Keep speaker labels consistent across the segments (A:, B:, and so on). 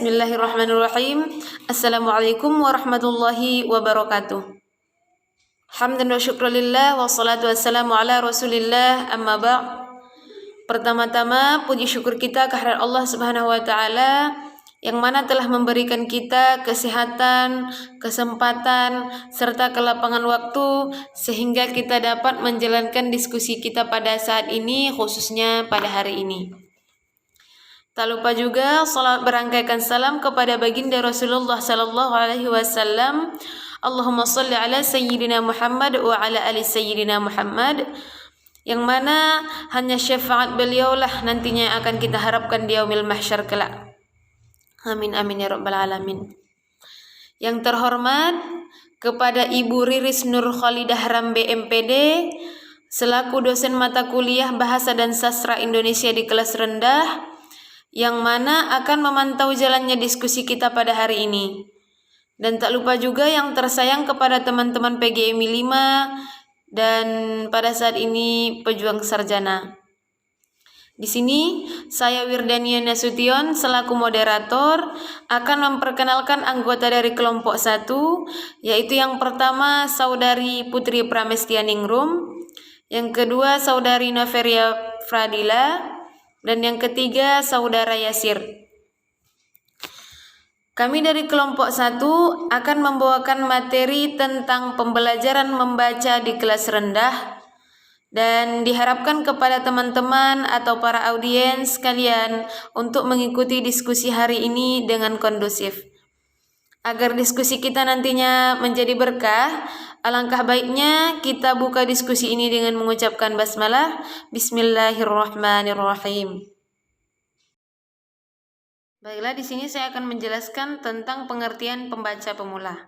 A: Bismillahirrahmanirrahim. Assalamualaikum warahmatullahi wabarakatuh. Hamdan wa syukrulillah wassalatu wassalamu ala rasulillah amma ba'. Pertama-tama puji syukur kita kehadirat Allah Subhanahu wa taala yang mana telah memberikan kita kesehatan, kesempatan serta kelapangan waktu sehingga kita dapat menjalankan diskusi kita pada saat ini, khususnya pada hari ini. Tak lupa juga salat berangkaikan salam kepada baginda Rasulullah sallallahu alaihi wasallam. Allahumma shalli ala sayyidina Muhammad wa ala ali sayyidina Muhammad, yang mana hanya syafaat beliaulah nantinya akan kita harapkan di yaumil mahsyar kelak. Amin amin ya rabbal alamin. Yang terhormat kepada Ibu Riris Nur Khalidah Rambe MPD selaku dosen mata kuliah Bahasa dan Sastra Indonesia di kelas rendah, yang mana akan memantau jalannya diskusi kita pada hari ini. Dan tak lupa juga yang tersayang kepada teman-teman PGMI 5 dan pada saat ini pejuang sarjana. Di sini saya Wirdania Nasution selaku moderator akan memperkenalkan anggota dari kelompok 1, yaitu yang pertama Saudari Putri Pramestianingrum, yang kedua Saudari Noveria Fradila, dan yang ketiga Saudara Yasir. Kami dari kelompok 1 akan membawakan materi tentang pembelajaran membaca di kelas rendah, dan diharapkan kepada teman-teman atau para audiens kalian untuk mengikuti diskusi hari ini dengan kondusif. Agar diskusi kita nantinya menjadi berkah, alangkah baiknya kita buka diskusi ini dengan mengucapkan basmalah. Bismillahirrahmanirrahim. Baiklah, di sini saya akan menjelaskan tentang pengertian pembaca pemula.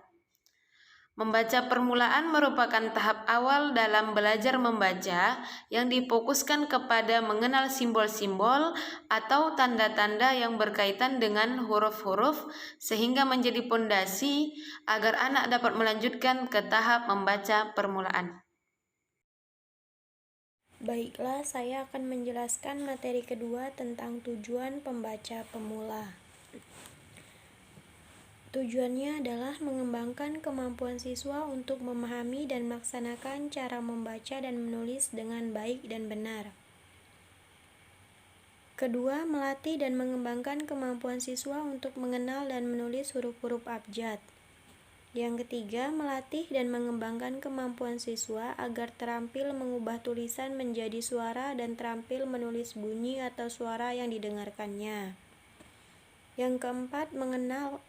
A: Membaca permulaan merupakan tahap awal dalam belajar membaca yang difokuskan kepada mengenal simbol-simbol atau tanda-tanda yang berkaitan dengan huruf-huruf sehingga menjadi pondasi agar anak dapat melanjutkan ke tahap membaca permulaan.
B: Baiklah, saya akan menjelaskan materi kedua tentang tujuan pembaca pemula. Tujuannya adalah mengembangkan kemampuan siswa untuk memahami dan melaksanakan cara membaca dan menulis dengan baik dan benar. Kedua, melatih dan mengembangkan kemampuan siswa untuk mengenal dan menulis huruf-huruf abjad. Yang ketiga, melatih dan mengembangkan kemampuan siswa agar terampil mengubah tulisan menjadi suara dan terampil menulis bunyi atau suara yang didengarkannya. Yang keempat, mengenal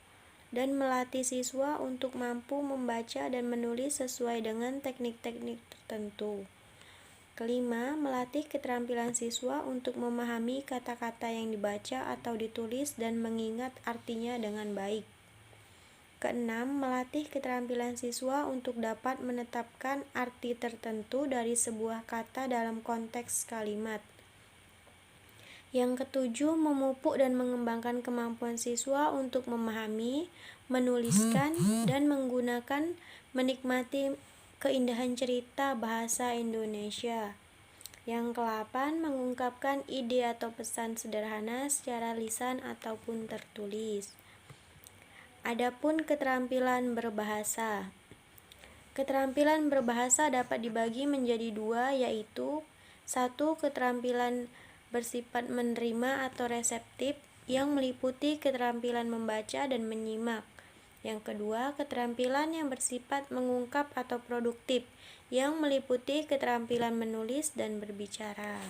B: dan melatih siswa untuk mampu membaca dan menulis sesuai dengan teknik-teknik tertentu. Kelima, melatih keterampilan siswa untuk memahami kata-kata yang dibaca atau ditulis dan mengingat artinya dengan baik. Keenam, melatih keterampilan siswa untuk dapat menetapkan arti tertentu dari sebuah kata dalam konteks kalimat. Yang ketujuh, memupuk dan mengembangkan kemampuan siswa untuk memahami, menuliskan, dan menikmati keindahan cerita bahasa Indonesia. Yang ke-8, mengungkapkan ide atau pesan sederhana secara lisan ataupun tertulis. Adapun keterampilan berbahasa. Keterampilan berbahasa dapat dibagi menjadi dua, yaitu 1. Keterampilan bersifat menerima atau reseptif yang meliputi keterampilan membaca dan menyimak. Yang kedua, keterampilan yang bersifat mengungkap atau produktif yang meliputi keterampilan menulis dan berbicara.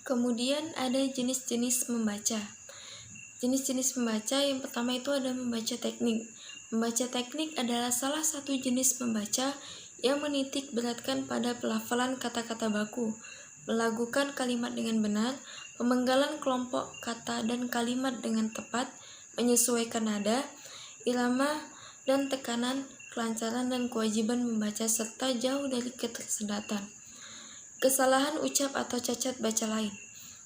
C: Kemudian ada jenis-jenis membaca. Jenis-jenis membaca yang pertama itu ada membaca teknik. Membaca teknik adalah salah satu jenis membaca yang menitik beratkan pada pelafalan kata-kata baku, melakukan kalimat dengan benar, pemenggalan kelompok kata dan kalimat dengan tepat, menyesuaikan nada, irama, dan tekanan, kelancaran dan kewajiban membaca, serta jauh dari ketersendatan, kesalahan ucap atau cacat baca lain.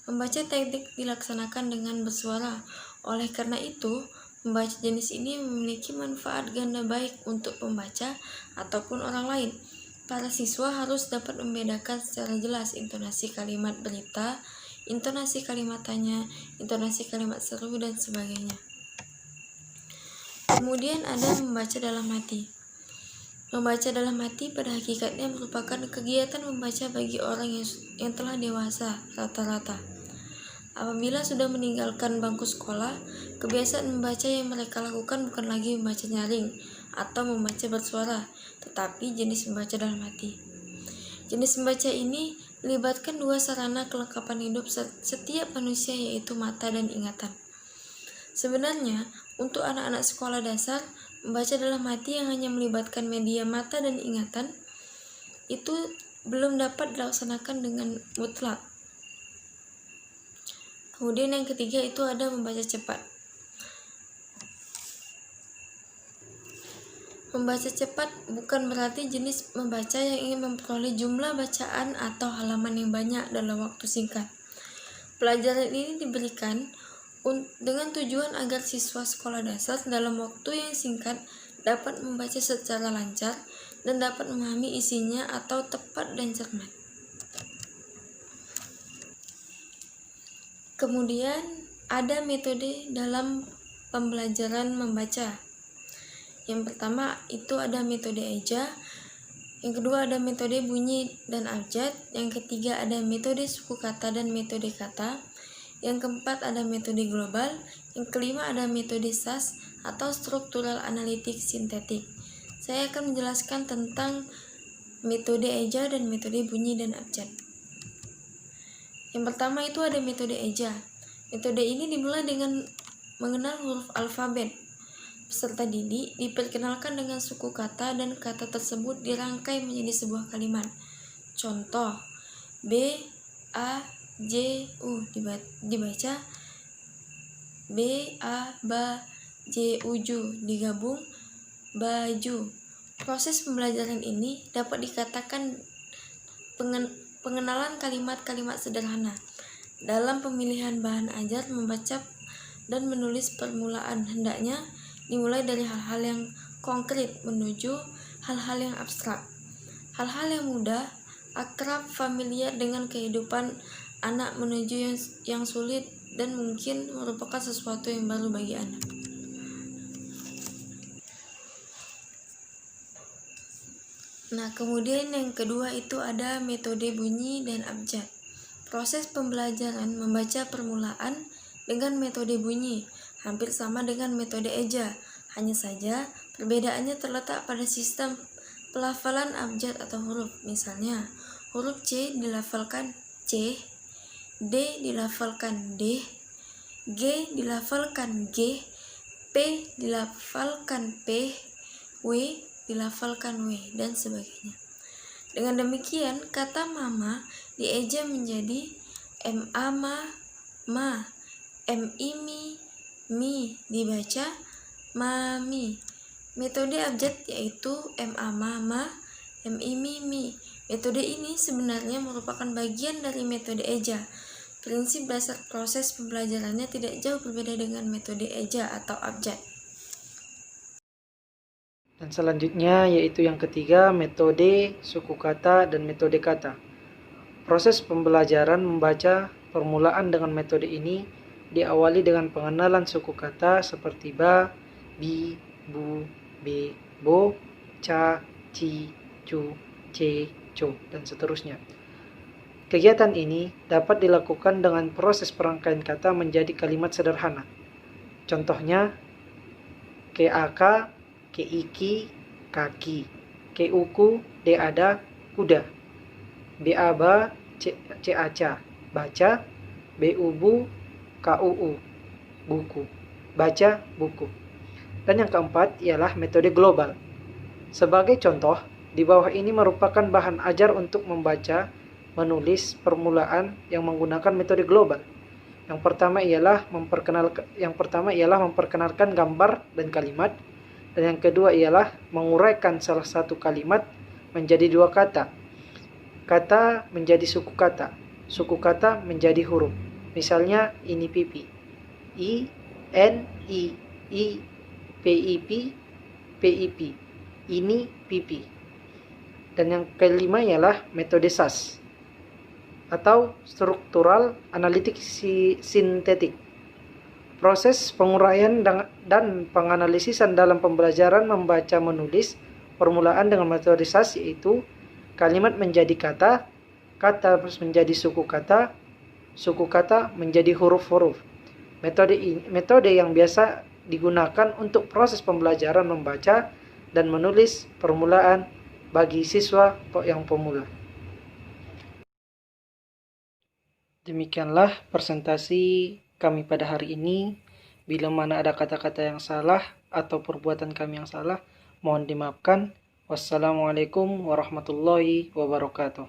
C: Membaca teknik dilaksanakan dengan bersuara. Oleh karena itu, membaca jenis ini memiliki manfaat ganda baik untuk pembaca ataupun orang lain. Para siswa harus dapat membedakan secara jelas intonasi kalimat berita intonasi kalimat tanya, intonasi kalimat seru, dan sebagainya. Kemudian ada membaca dalam hati. Membaca dalam hati pada hakikatnya merupakan kegiatan membaca bagi orang yang telah dewasa rata-rata. Apabila sudah meninggalkan bangku sekolah, kebiasaan membaca yang mereka lakukan bukan lagi membaca nyaring atau membaca bersuara, tetapi jenis membaca dalam hati. Jenis membaca ini melibatkan dua sarana kelengkapan hidup setiap manusia, yaitu mata dan ingatan. Sebenarnya, untuk anak-anak sekolah dasar, membaca dalam hati yang hanya melibatkan media mata dan ingatan itu belum dapat dilaksanakan dengan mutlak. Kemudian yang ketiga itu ada membaca cepat. Membaca cepat bukan berarti jenis membaca yang ingin memperoleh jumlah bacaan atau halaman yang banyak dalam waktu singkat. Pelajaran ini diberikan dengan tujuan agar siswa sekolah dasar dalam waktu yang singkat dapat membaca secara lancar dan dapat memahami isinya atau tepat dan cermat. Kemudian ada metode dalam pembelajaran membaca. Yang pertama itu ada metode eja, yang kedua ada metode bunyi dan abjad, yang ketiga ada metode suku kata dan metode kata, yang keempat ada metode global, yang kelima ada metode SAS atau struktural analitik sintetik. Saya akan menjelaskan tentang metode eja dan metode bunyi dan abjad. Yang pertama itu ada metode eja. Metode ini dimulai dengan mengenal huruf alfabet. Peserta didik diperkenalkan dengan suku kata dan kata tersebut dirangkai menjadi sebuah kalimat. Contoh, B, A, J, U dibaca B, A, Ba, J, Uju digabung baju. Proses pembelajaran ini dapat dikatakan pengenalan kalimat-kalimat sederhana. Dalam pemilihan bahan ajar, membaca dan menulis permulaan hendaknya dimulai dari hal-hal yang konkret menuju hal-hal yang abstrak. Hal-hal yang mudah, akrab, familiar dengan kehidupan anak menuju yang sulit dan mungkin merupakan sesuatu yang baru bagi anak. Nah, kemudian yang kedua itu ada metode bunyi dan abjad. Proses pembelajaran membaca permulaan dengan metode bunyi hampir sama dengan metode eja, hanya saja perbedaannya terletak pada sistem pelafalan abjad atau huruf. Misalnya, huruf C dilafalkan C, D dilafalkan D, G dilafalkan G, P dilafalkan P, W dilafalkan W, dan sebagainya. Dengan demikian, kata mama dieja menjadi ma, ma, mi, mi, dibaca mami. Metode abjad yaitu ma, ma, mi, mi. Metode ini sebenarnya merupakan bagian dari metode eja. Prinsip dasar proses pembelajarannya tidak jauh berbeda dengan metode eja atau abjad.
D: Dan selanjutnya yaitu yang ketiga, metode suku kata dan metode kata. Proses pembelajaran membaca permulaan dengan metode ini diawali dengan pengenalan suku kata seperti ba, bi, bu, be, bo, ca, ci, cu, ce, co, dan seterusnya. Kegiatan ini dapat dilakukan dengan proses perangkaian kata menjadi kalimat sederhana. Contohnya, keaka, keiki, kaki, keuku, deada, kuda, beaba, ceaca, baca, beubu, kuu, buku, baca, buku. Dan yang keempat ialah metode global. Sebagai contoh, di bawah ini merupakan bahan ajar untuk membaca, menulis permulaan yang menggunakan metode global. Yang pertama ialah memperkenalkan gambar dan kalimat, dan yang kedua ialah menguraikan salah satu kalimat menjadi dua kata. Kata menjadi suku kata menjadi huruf. Misalnya ini pipi, i, n, i, pip, pip, ini pipi. Dan yang kelima ialah metode SAS atau struktural analitik sintetik. Proses penguraian dan penganalisisan dalam pembelajaran membaca menulis permulaan dengan metodisasi yaitu kalimat menjadi kata, kata menjadi suku kata menjadi huruf-huruf. Metode yang biasa digunakan untuk proses pembelajaran membaca dan menulis permulaan bagi siswa yang pemula. Demikianlah presentasi kami pada hari ini. Bila mana ada kata-kata yang salah atau perbuatan kami yang salah, mohon dimaafkan. Wassalamualaikum warahmatullahi wabarakatuh.